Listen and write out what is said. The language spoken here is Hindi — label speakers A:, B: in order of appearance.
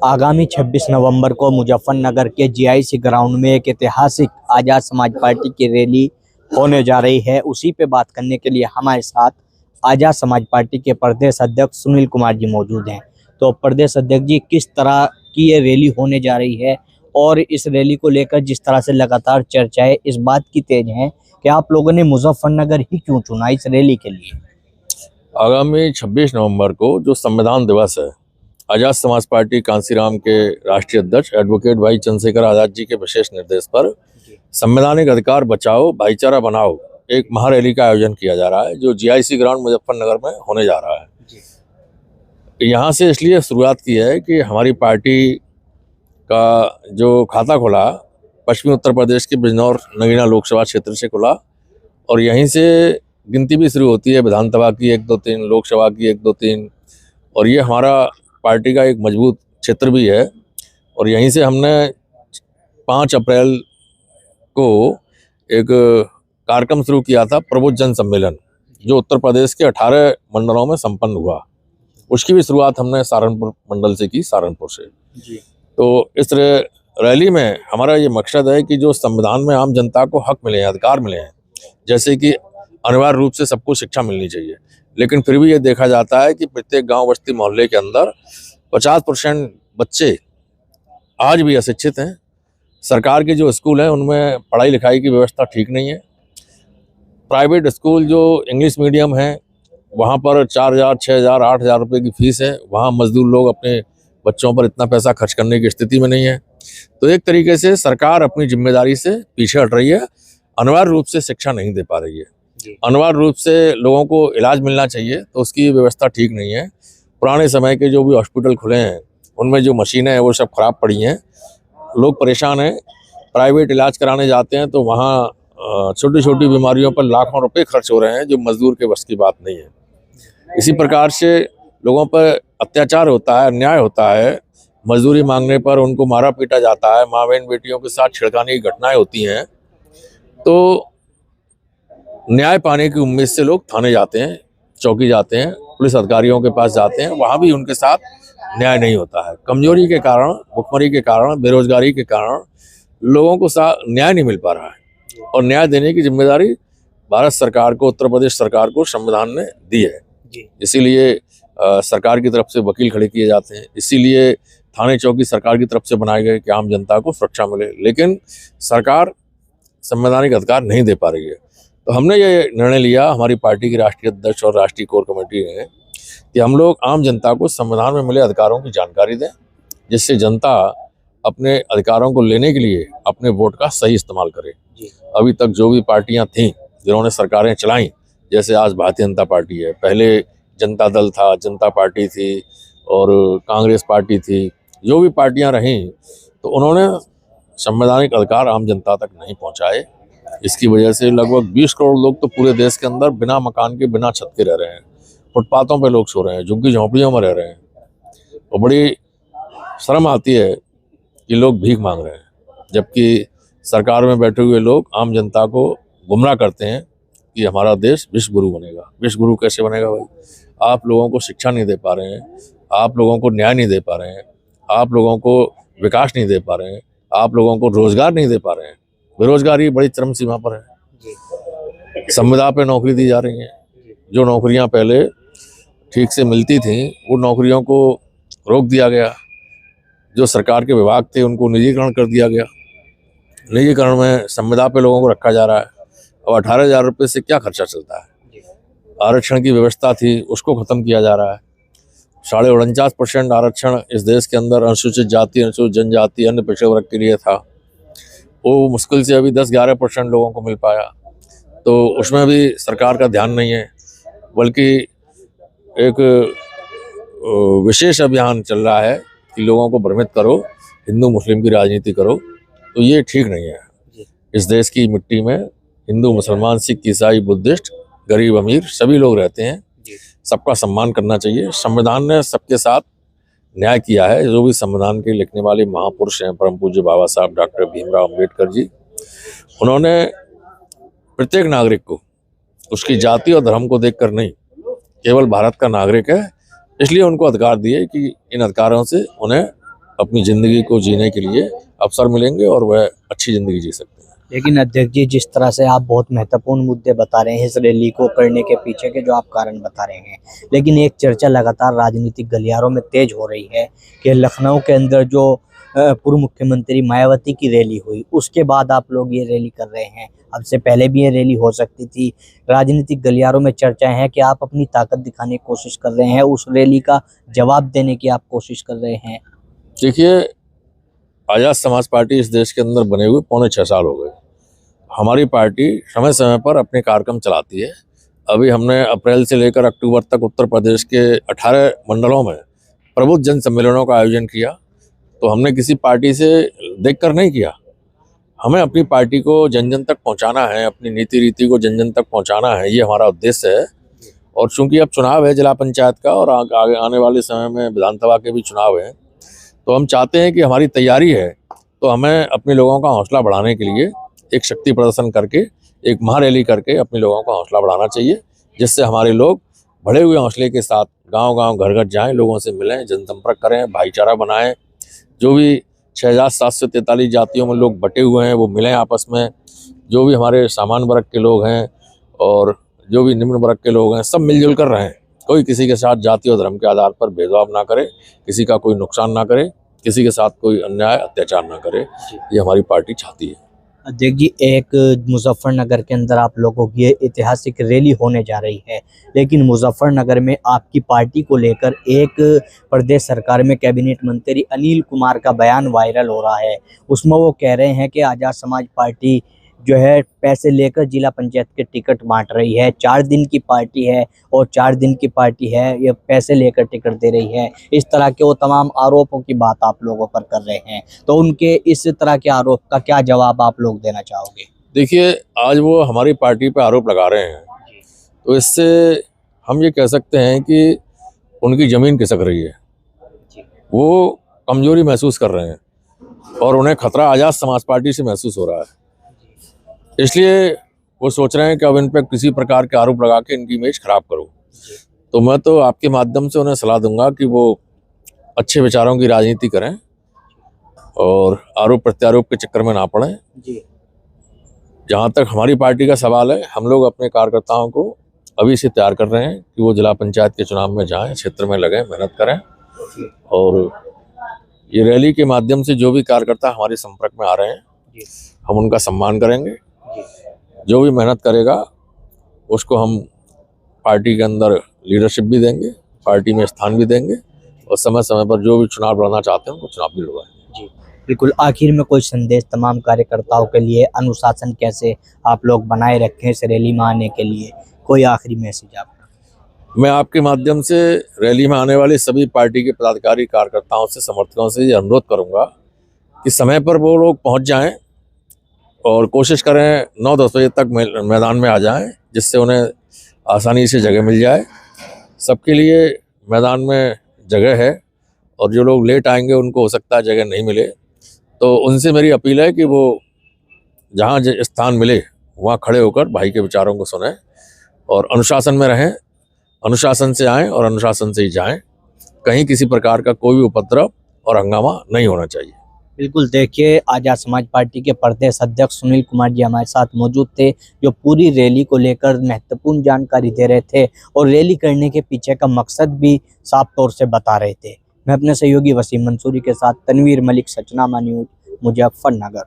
A: आगामी 26 नवंबर को मुजफ्फरनगर के जीआईसी ग्राउंड में एक ऐतिहासिक आज़ाद समाज पार्टी की रैली होने जा रही है। उसी पे बात करने के लिए हमारे साथ आज़ाद समाज पार्टी के प्रदेश अध्यक्ष सुनील कुमार जी मौजूद हैं। तो प्रदेश अध्यक्ष जी, किस तरह की ये रैली होने जा रही है और इस रैली को लेकर जिस तरह से लगातार चर्चाएं इस बात की तेज हैं कि आप लोगों ने मुजफ्फरनगर ही क्यों चुना इस रैली के लिए?
B: आगामी 26 नवंबर को जो संविधान दिवस है, आज़ाद समाज पार्टी कांसीराम के राष्ट्रीय अध्यक्ष एडवोकेट भाई चंद्रशेखर आज़ाद जी के विशेष निर्देश पर संवैधानिक अधिकार बचाओ भाईचारा बनाओ एक महारैली का आयोजन किया जा रहा है, जो जीआईसी ग्राउंड मुजफ्फरनगर में होने जा रहा है। यहाँ से इसलिए शुरुआत की है कि हमारी पार्टी का जो खाता खुला पश्चिमी उत्तर प्रदेश के बिजनौर नगीना लोकसभा क्षेत्र से खुला और यहीं से गिनती भी शुरू होती है विधानसभा की 1, 2, 3, लोकसभा की 1, 2, 3, और ये हमारा पार्टी का एक मजबूत क्षेत्र भी है। और यहीं से हमने 5 अप्रैल को एक कार्यक्रम शुरू किया था, प्रबुद्ध जन सम्मेलन, जो उत्तर प्रदेश के 18 मंडलों में संपन्न हुआ। उसकी भी शुरुआत हमने सहारनपुर मंडल से की, सहारनपुर से जी। तो इस रैली में हमारा ये मकसद है कि जो संविधान में आम जनता को हक मिले हैं, अधिकार मिले हैं, जैसे कि अनिवार्य रूप से सबको शिक्षा मिलनी चाहिए, लेकिन फिर भी ये देखा जाता है कि प्रत्येक गांव बस्ती मोहल्ले के अंदर 50% बच्चे आज भी अशिक्षित हैं। सरकार के जो स्कूल हैं उनमें पढ़ाई लिखाई की व्यवस्था ठीक नहीं है। प्राइवेट स्कूल जो इंग्लिश मीडियम है वहाँ पर 4,000, 6,000, 8,000 रुपये की फीस है। वहाँ मजदूर लोग अपने बच्चों पर इतना पैसा खर्च करने की स्थिति में नहीं है। तो एक तरीके से सरकार अपनी जिम्मेदारी से पीछे हट रही है, अनिवार्य रूप से शिक्षा नहीं दे पा रही है। अनिवार्य रूप से लोगों को इलाज मिलना चाहिए तो उसकी व्यवस्था ठीक नहीं है। पुराने समय के जो भी हॉस्पिटल खुले हैं उनमें जो मशीनें हैं वो सब खराब पड़ी हैं, लोग परेशान हैं। प्राइवेट इलाज कराने जाते हैं तो वहाँ छोटी छोटी बीमारियों पर लाखों रुपए खर्च हो रहे हैं, जो मजदूर के बस की बात नहीं है। इसी प्रकार से लोगों पर अत्याचार होता है, अन्याय होता है। मजदूरी मांगने पर उनको मारा पीटा जाता है, माँ बहन बेटियों के साथ छिड़काने की घटनाएं होती हैं। तो न्याय पाने की उम्मीद से लोग थाने जाते हैं, चौकी जाते हैं, पुलिस अधिकारियों के पास जाते हैं, वहाँ भी उनके साथ न्याय नहीं होता है। कमजोरी के कारण, भुखमरी के कारण, बेरोजगारी के कारण लोगों को न्याय नहीं मिल पा रहा है। और न्याय देने की जिम्मेदारी भारत सरकार को, उत्तर प्रदेश सरकार को संविधान ने दी है। इसीलिए सरकार की तरफ से वकील खड़े किए जाते हैं, इसीलिए थाने चौकी सरकार की तरफ से बनाए गए कि आम जनता को सुरक्षा मिले, लेकिन सरकार संवैधानिक अधिकार नहीं दे पा रही है। तो हमने ये निर्णय लिया, हमारी पार्टी की राष्ट्रीय अध्यक्ष और राष्ट्रीय कोर कमेटी ने, कि हम लोग आम जनता को संविधान में मिले अधिकारों की जानकारी दें, जिससे जनता अपने अधिकारों को लेने के लिए अपने वोट का सही इस्तेमाल करे। अभी तक जो भी पार्टियां थीं जिन्होंने सरकारें चलाईं, जैसे आज भारतीय जनता पार्टी है, पहले जनता दल था, जनता पार्टी थी और कांग्रेस पार्टी थी, जो भी पार्टियां रहीं, तो उन्होंने संवैधानिक अधिकार आम जनता तक नहीं पहुँचाए। इसकी वजह से लगभग 20 करोड़ लोग तो पूरे देश के अंदर बिना मकान के, बिना छत के रह रहे हैं। फुटपाथों पे लोग सो रहे हैं, झुग्गी झोंपड़ियों में रह रहे हैं। तो बड़ी शर्म आती है कि लोग भीख मांग रहे हैं, जबकि सरकार में बैठे हुए लोग आम जनता को गुमराह करते हैं कि हमारा देश विश्व गुरु बनेगा। विश्व गुरु कैसे बनेगा भाई? आप लोगों को शिक्षा नहीं दे पा रहे हैं, आप लोगों को न्याय नहीं दे पा रहे हैं, आप लोगों को विकास नहीं दे पा रहे हैं, आप लोगों को रोजगार नहीं दे पा रहे हैं। बेरोजगारी बड़ी चरम सीमा पर है। संविदा पे नौकरी दी जा रही है, जो नौकरियां पहले ठीक से मिलती थीं वो नौकरियों को रोक दिया गया। जो सरकार के विभाग थे उनको निजीकरण कर दिया गया। निजीकरण में संविदा पे लोगों को रखा जा रहा है। अब 18,000 रुपये से क्या खर्चा चलता है? आरक्षण की व्यवस्था थी उसको खत्म किया जा रहा है। 49.5% आरक्षण इस देश के अंदर अनुसूचित जाति, अनुसूचित जनजाति, अन्य पिछड़े वर्ग के लिए था, वो मुश्किल से अभी 10-11% लोगों को मिल पाया। तो उसमें भी सरकार का ध्यान नहीं है, बल्कि एक विशेष अभियान चल रहा है कि लोगों को भ्रमित करो, हिंदू मुस्लिम की राजनीति करो। तो ये ठीक नहीं है। इस देश की मिट्टी में हिंदू, मुसलमान, सिख, ईसाई, बुद्धिस्ट, गरीब अमीर सभी लोग रहते हैं। सबका सम्मान करना चाहिए। संविधान ने सबके साथ न्याय किया है। जो भी संविधान के लिखने वाले महापुरुष हैं, परम पूज्य बाबा साहब डॉक्टर भीमराव अम्बेडकर जी, उन्होंने प्रत्येक नागरिक को उसकी जाति और धर्म को देखकर नहीं, केवल भारत का नागरिक है इसलिए उनको अधिकार दिए कि इन अधिकारों से उन्हें अपनी ज़िंदगी को जीने के लिए अवसर मिलेंगे और वह अच्छी ज़िंदगी जी सकते हैं।
A: लेकिन अध्यक्ष जी, जिस तरह से आप बहुत महत्वपूर्ण मुद्दे बता रहे हैं इस रैली को करने के पीछे के जो आप कारण बता रहे हैं, लेकिन एक चर्चा लगातार राजनीतिक गलियारों में तेज हो रही है कि लखनऊ के अंदर जो पूर्व मुख्यमंत्री मायावती की रैली हुई, उसके बाद आप लोग ये रैली कर रहे हैं। अब से पहले भी ये रैली हो सकती थी। राजनीतिक गलियारों में चर्चाएं हैं कि आप अपनी ताकत दिखाने की कोशिश कर रहे हैं, उस रैली का जवाब देने की आप कोशिश कर रहे हैं।
B: देखिए, आज़ाद समाज पार्टी इस देश के अंदर बने हुए 6.25 साल हो गए। हमारी पार्टी समय समय पर अपने कार्यक्रम चलाती है। अभी हमने अप्रैल से लेकर अक्टूबर तक उत्तर प्रदेश के 18 मंडलों में प्रबुद्ध जन सम्मेलनों का आयोजन किया। तो हमने किसी पार्टी से देखकर नहीं किया। हमें अपनी पार्टी को जन जन तक पहुंचाना है, अपनी नीति रीति को जन जन तक पहुंचाना है, ये हमारा उद्देश्य है। और चूंकि अब चुनाव है जिला पंचायत का और आगे आने वाले समय में विधानसभा के भी चुनाव हैं, तो हम चाहते हैं कि हमारी तैयारी है तो हमें अपने लोगों का हौसला बढ़ाने के लिए एक शक्ति प्रदर्शन करके, एक महारैली करके अपने लोगों का हौसला बढ़ाना चाहिए, जिससे हमारे लोग बढ़े हुए हौसले के साथ गांव-गांव, घर-घर जाएं, लोगों से मिलें, जनसंपर्क करें, भाईचारा बनाएं। जो भी 6743 जातियों में लोग बटे हुए हैं वो मिलें आपस में। जो भी हमारे सामान्य वर्ग के लोग हैं और जो भी निम्न वर्ग के लोग हैं, सब मिलजुल कर रहें। कोई किसी के साथ जाति और धर्म के आधार पर भेदभाव ना करे, किसी का कोई नुकसान ना करे, किसी के साथ कोई अन्याय अत्याचार ना करे, ये हमारी पार्टी चाहती है।
A: अध्यक्ष जी, एक मुजफ्फरनगर के अंदर आप लोगों की ये ऐतिहासिक रैली होने जा रही है, लेकिन मुजफ्फरनगर में आपकी पार्टी को लेकर एक प्रदेश सरकार में कैबिनेट मंत्री अनिल कुमार का बयान वायरल हो रहा है। उसमें वो कह रहे हैं कि आज़ाद समाज पार्टी जो है पैसे लेकर जिला पंचायत के टिकट बांट रही है। 4 दिन की पार्टी है और 4 दिन की पार्टी है, ये पैसे लेकर टिकट दे रही है। इस तरह के वो तमाम आरोपों की बात आप लोगों पर कर रहे हैं, तो उनके इस तरह के आरोप का क्या जवाब आप लोग देना चाहोगे?
B: देखिए, आज वो हमारी पार्टी पे आरोप लगा रहे हैं, तो इससे हम ये कह सकते हैं कि उनकी ज़मीन खिसक रही है। वो कमज़ोरी महसूस कर रहे हैं और उन्हें खतरा आज़ाद समाज पार्टी से महसूस हो रहा है। इसलिए वो सोच रहे हैं कि अब इन पर किसी प्रकार के आरोप लगा के इनकी इमेज खराब करो। तो मैं तो आपके माध्यम से उन्हें सलाह दूंगा कि वो अच्छे विचारों की राजनीति करें और आरोप प्रत्यारोप के चक्कर में ना पड़ें। जहाँ तक हमारी पार्टी का सवाल है, हम लोग अपने कार्यकर्ताओं को अभी से तैयार कर रहे हैं कि वो जिला पंचायत के चुनाव में जाएं, क्षेत्र में लगें, मेहनत करें। और ये रैली के माध्यम से जो भी कार्यकर्ता हमारे संपर्क में आ रहे हैं, हम उनका सम्मान करेंगे। जो भी मेहनत करेगा उसको हम पार्टी के अंदर लीडरशिप भी देंगे, पार्टी में स्थान भी देंगे और समय समय पर जो भी चुनाव लड़ना चाहते हैं उनको चुनाव भी लड़वाएंगे।
A: जी, बिल्कुल। आखिर में कोई संदेश तमाम कार्यकर्ताओं के लिए, अनुशासन कैसे आप लोग बनाए रखें इस रैली में आने के लिए, कोई आखिरी मैसेज आपका?
B: मैं आपके माध्यम से रैली में आने वाले सभी पार्टी के पदाधिकारी, कार्यकर्ताओं से, समर्थकों से ये अनुरोध करूंगा कि समय पर वो लोग पहुंच जाएं और कोशिश करें 9-10 बजे तक मैदान में आ जाएं, जिससे उन्हें आसानी से जगह मिल जाए। सबके लिए मैदान में जगह है और जो लोग लेट आएंगे उनको हो सकता है जगह नहीं मिले, तो उनसे मेरी अपील है कि वो जहाँ स्थान मिले वहाँ खड़े होकर भाई के विचारों को सुनें और अनुशासन में रहें, अनुशासन से आएँ और अनुशासन से ही जाएँ। कहीं किसी प्रकार का कोई भी उपद्रव और हंगामा नहीं होना चाहिए।
A: बिल्कुल। देखिए, आज़ाद समाज पार्टी के प्रदेश अध्यक्ष सुनील कुमार जी हमारे साथ मौजूद थे, जो पूरी रैली को लेकर महत्वपूर्ण जानकारी दे रहे थे और रैली करने के पीछे का मकसद भी साफ तौर से बता रहे थे। मैं अपने सहयोगी वसीम मंसूरी के साथ तनवीर मलिक, सचनामा न्यूज़, मुजफ्फरनगर।